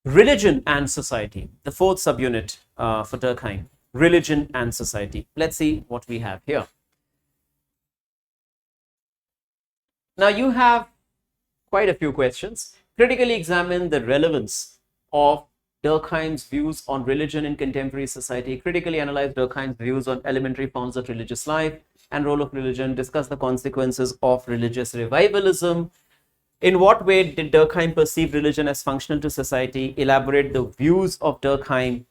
Religion and society, the fourth subunit for Durkheim, religion and society. Let's see what we have here. Now you have quite a few questions. Critically examine the relevance of Durkheim's views on religion in contemporary society. Critically analyze Durkheim's views on elementary forms of religious life and role of religion. Discuss the consequences of religious revivalism. In what way did Durkheim perceive religion as functional to society? Elaborate the views of Durkheim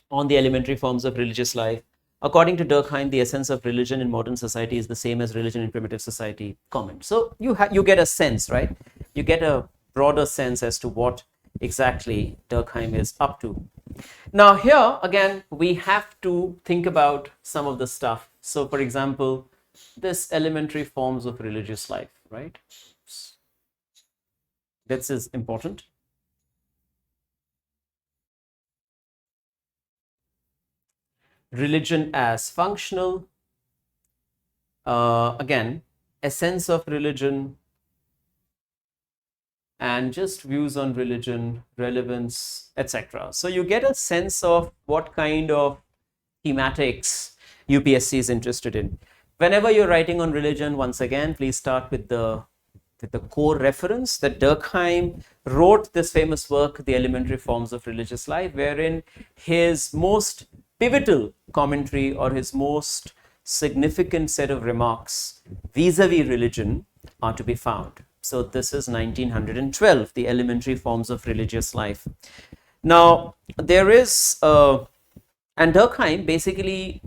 on the elementary forms of religious life. According to Durkheim, the essence of religion in modern society is the same as religion in primitive society. Comment. So you get a sense, right? You get a broader sense as to what exactly Durkheim is up to. Now here again, we have to think about some of the stuff. So for example, this elementary forms of religious life, right? This is important. Religion as functional. Again, essence of religion and just views on religion, relevance, etc. So you get a sense of what kind of thematics UPSC is interested in. Whenever you're writing on religion, once again, please start with the core reference that Durkheim wrote this famous work, The Elementary Forms of Religious Life, wherein his most pivotal commentary or his most significant set of remarks vis-a-vis religion are to be found. So this is 1912, The Elementary Forms of Religious Life. Now, there is, and Durkheim basically,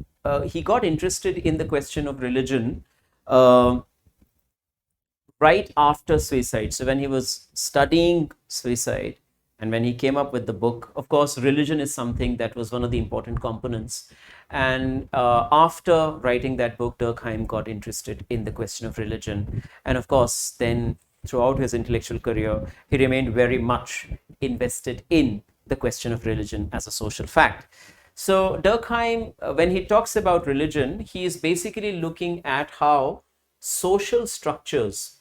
he got interested in the question of religion right after suicide. So when he was studying suicide and when he came up with the book, of course, religion is something that was one of the important components. And after writing that book, Durkheim got interested in the question of religion. And of course, then throughout his intellectual career, he remained very much invested in the question of religion as a social fact. So Durkheim, when he talks about religion, he is basically looking at how social structures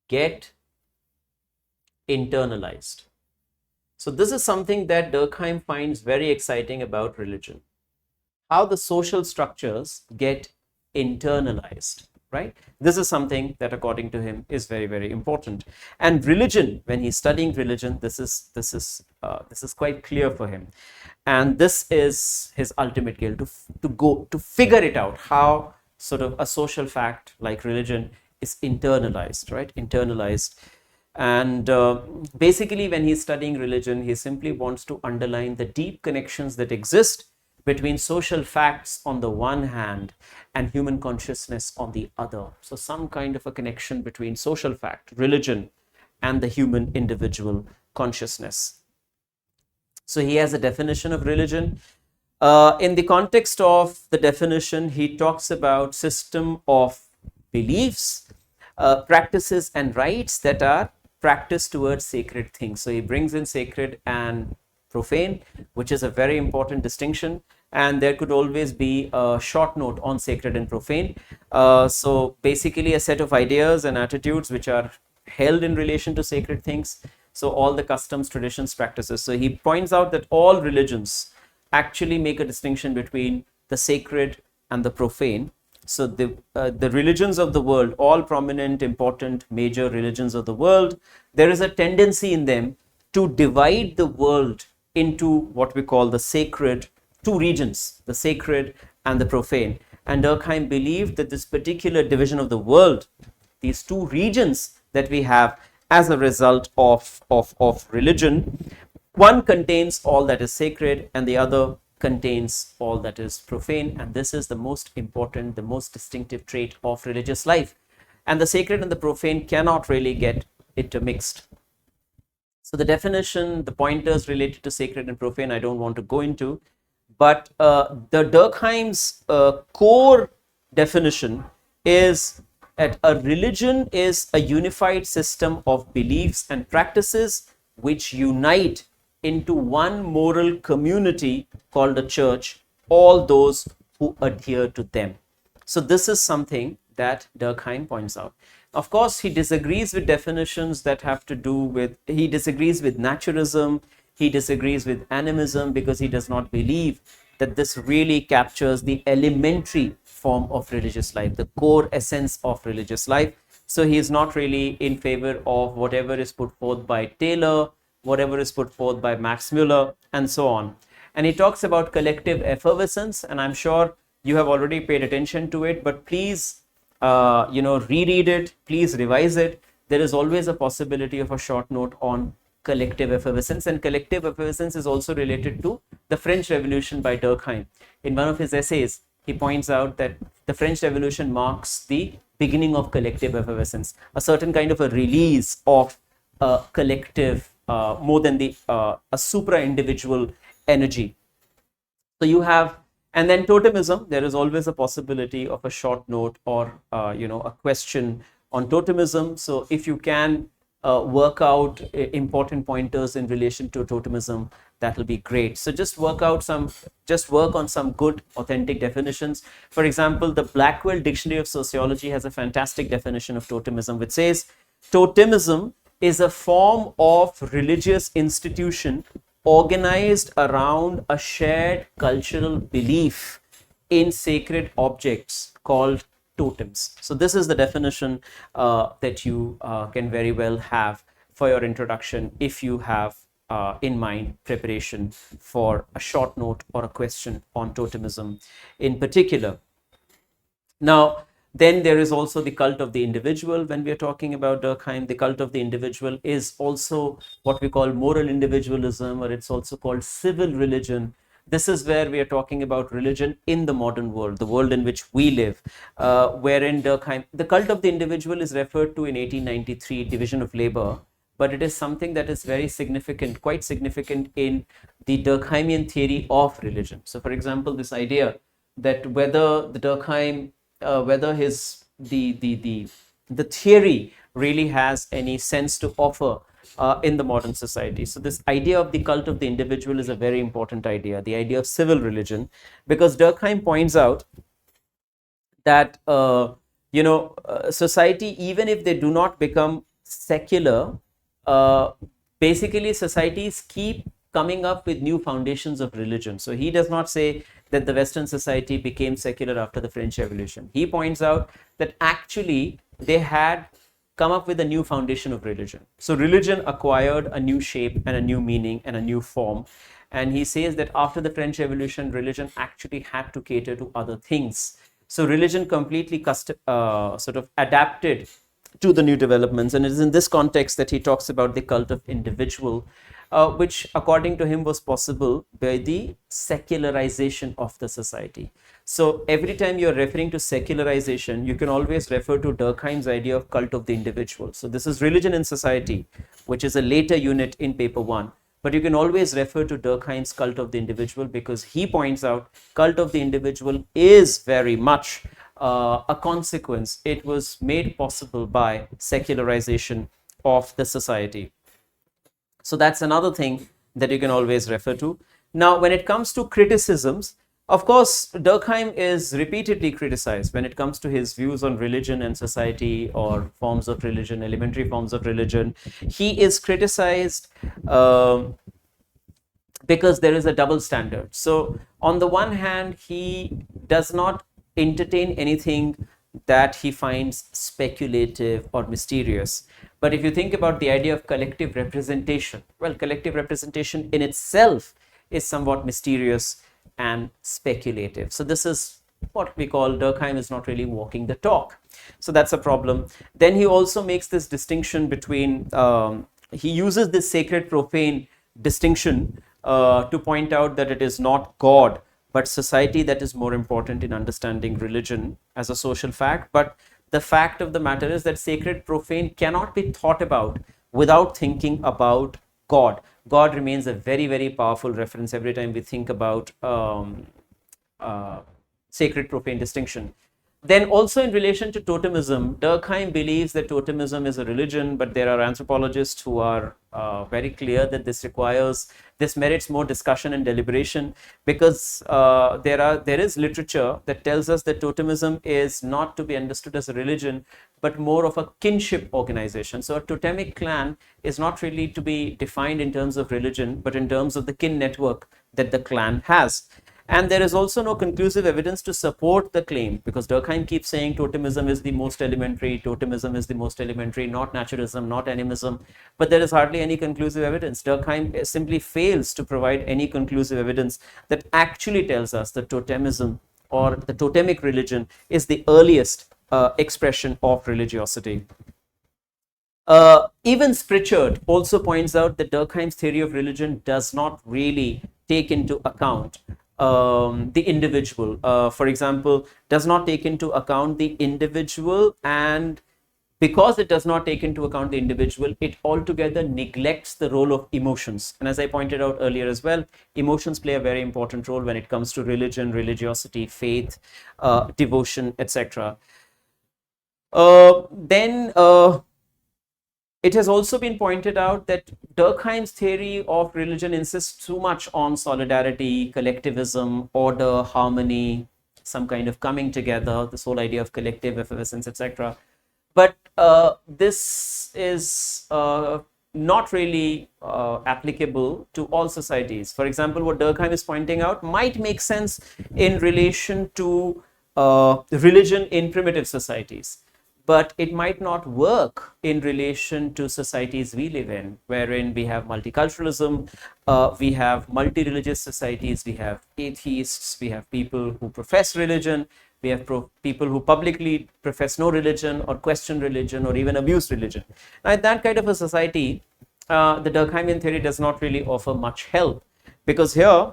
get internalized. So this is something that Durkheim finds very exciting about religion. How the social structures get internalized, right? This is something that according to him is very, very important. And religion, when he's studying religion, this is quite clear for him. And this is his ultimate goal, to figure it out, how sort of a social fact like religion is internalized, right? Internalized. And basically, when he's studying religion, he simply wants to underline the deep connections that exist between social facts on the one hand and human consciousness on the other. So some kind of a connection between social fact, religion, and the human individual consciousness. So he has a definition of religion. In the context of the definition, he talks about system of beliefs, practices and rites that are practiced towards sacred things. So he brings in sacred and profane, which is a very important distinction. And there could always be a short note on sacred and profane. So basically a set of ideas and attitudes which are held in relation to sacred things. So all the customs, traditions, practices. So he points out that all religions actually make a distinction between the sacred and the profane. So the religions of the world, all prominent, important, major religions of the world, there is a tendency in them to divide the world into what we call the sacred, two regions, the sacred and the profane. And Durkheim believed that this particular division of the world, these two regions that we have as a result of religion, one contains all that is sacred and the other contains all that is profane. And this is the most important, the most distinctive trait of religious life. And the sacred and the profane cannot really get intermixed. So the definition, the pointers related to sacred and profane, I don't want to go into, but the Durkheim's core definition is that a religion is a unified system of beliefs and practices which unite into one moral community called a church, all those who adhere to them. So this is something that Durkheim points out. Of course, he disagrees with definitions that have to do with, he disagrees with naturism, he disagrees with animism, because he does not believe that this really captures the elementary form of religious life, the core essence of religious life. So he is not really in favor of whatever is put forth by Taylor, whatever is put forth by Max Muller, and so on. And he talks about collective effervescence, and I'm sure you have already paid attention to it, but please, reread it, please revise it. There is always a possibility of a short note on collective effervescence, and collective effervescence is also related to the French Revolution by Durkheim. In one of his essays, he points out that the French Revolution marks the beginning of collective effervescence, a certain kind of a release of a collective, more than a supra-individual energy. So you have, and then totemism, there is always a possibility of a short note or, a question on totemism. So if you can work out important pointers in relation to totemism, that will be great. So just work on some good authentic definitions. For example, the Blackwell Dictionary of Sociology has a fantastic definition of totemism, which says totemism is a form of religious institution organized around a shared cultural belief in sacred objects called totems. So this is the definition that you can very well have for your introduction if you have in mind preparation for a short note or a question on totemism in particular. Now, then there is also the cult of the individual. When we are talking about Durkheim, the cult of the individual is also what we call moral individualism, or it's also called civil religion. This is where we are talking about religion in the modern world, the world in which we live, wherein Durkheim, the cult of the individual is referred to in 1893 Division of Labor, but it is something that is very significant, quite significant in the Durkheimian theory of religion. So, for example, this idea that whether the Durkheim, whether his the theory really has any sense to offer in the modern society. So this idea of the cult of the individual is a very important idea, the idea of civil religion, because Durkheim points out that society, even if they do not become secular, basically societies keep coming up with new foundations of religion. So he does not say that the Western society became secular after the French Revolution. He points out that actually they had come up with a new foundation of religion. So religion acquired a new shape and a new meaning and a new form. And he says that after the French Revolution, religion actually had to cater to other things. So religion completely sort of adapted to the new developments. And it is in this context that he talks about the cult of individual, which according to him was possible by the secularization of the society. So every time you're referring to secularization, you can always refer to Durkheim's idea of cult of the individual. So this is Religion in Society, which is a later unit in paper 1. But you can always refer to Durkheim's cult of the individual, because he points out cult of the individual is very much a consequence. It was made possible by secularization of the society. So that's another thing that you can always refer to. Now, when it comes to criticisms, of course, Durkheim is repeatedly criticized when it comes to his views on religion and society, or forms of religion, elementary forms of religion. He is criticized because there is a double standard. So on the one hand, he does not entertain anything that he finds speculative or mysterious. But if you think about the idea of collective representation, well, collective representation in itself is somewhat mysterious and speculative. So this is what we call, Durkheim is not really walking the talk. So that's a problem. Then he also makes this distinction between, he uses this sacred profane distinction to point out that it is not God, but society that is more important in understanding religion as a social fact. But the fact of the matter is that sacred profane cannot be thought about without thinking about God. God remains a very, very powerful reference every time we think about sacred profane distinction. Then also in relation to totemism, Durkheim believes that totemism is a religion, but there are anthropologists who are very clear that this merits more discussion and deliberation, because there is literature that tells us that totemism is not to be understood as a religion, but more of a kinship organization. So a totemic clan is not really to be defined in terms of religion, but in terms of the kin network that the clan has. And there is also no conclusive evidence to support the claim, because Durkheim keeps saying totemism is the most elementary, totemism is the most elementary, not naturalism, not animism, but there is hardly any conclusive evidence. Durkheim simply fails to provide any conclusive evidence that actually tells us that totemism or the totemic religion is the earliest expression of religiosity. Even Pritchard also points out that Durkheim's theory of religion does not really take into account the individual. For example, does not take into account the individual, and because it does not take into account the individual, it altogether neglects the role of emotions. And as I pointed out earlier as well, emotions play a very important role when it comes to religion, religiosity, faith, devotion, etc. Then it has also been pointed out that Durkheim's theory of religion insists too much on solidarity, collectivism, order, harmony, some kind of coming together, this whole idea of collective effervescence, etc. But this is not really applicable to all societies. For example, what Durkheim is pointing out might make sense in relation to religion in primitive societies, but it might not work in relation to societies we live in, wherein we have multiculturalism, we have multi-religious societies, we have atheists, we have people who profess religion, we have people who publicly profess no religion or question religion or even abuse religion. Now, in that kind of a society, the Durkheimian theory does not really offer much help, because here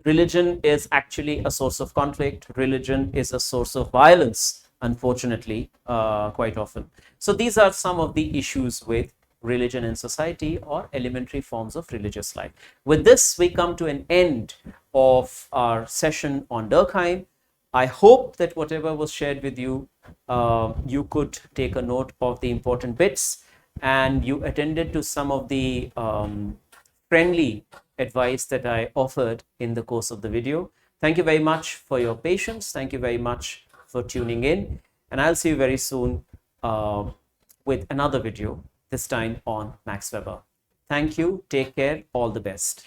religion is actually a source of conflict, religion is a source of violence, unfortunately, quite often. So these are some of the issues with religion in society or elementary forms of religious life. With this, we come to an end of our session on Durkheim. I hope that whatever was shared with you, you could take a note of the important bits, and you attended to some of the friendly advice that I offered in the course of the video. Thank you very much for your patience. Thank you very much for tuning in, and I'll see you very soon with another video, this time on Max Weber. Thank you, take care, all the best.